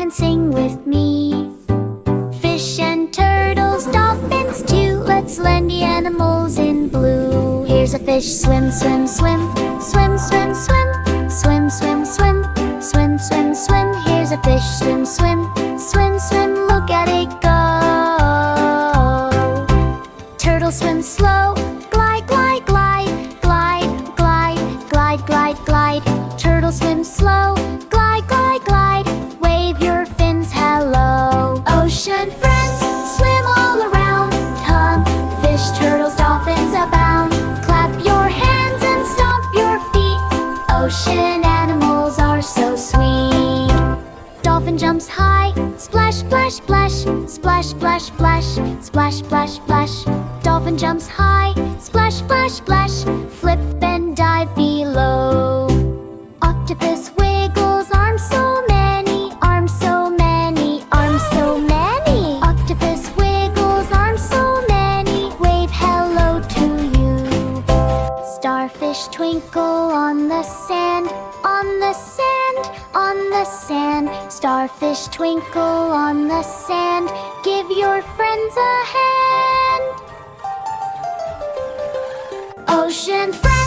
and sing with me. Fish and turtles, dolphins too. Let's learn the animals in blue. Here's a fish, swim, swim, swim. Swim, swim, swim. Swim, swim, swim. Swim, swim, swim. Here's a fish, swim, swim. Swim, swim, look at it go. Turtle swim slow. Glide, glide, glide. Glide, glide, glide, glide, glide. Turtle swim slow. Glide, glide, glide. Wave your fins hello. Ocean friends, swim all around. Come, fish, turtles, dolphins abound. Clap your hands and stomp your feet. Ocean animals are so sweet. Dolphin jumps high. Splash, splash, splash. Splash, splash, splash. Splash, splash, splash. Dolphin jumps high. Splash, splash, splash. Flip and dive below. Octopus wiggles, arms so many. Arms so many. Arms so many. Octopus wiggles, arms so many. Wave hello to you. Starfish twinkle on the sand. On the sand. On the sand. Starfish twinkle on the sand. Give your friends a hand. Ocean friends.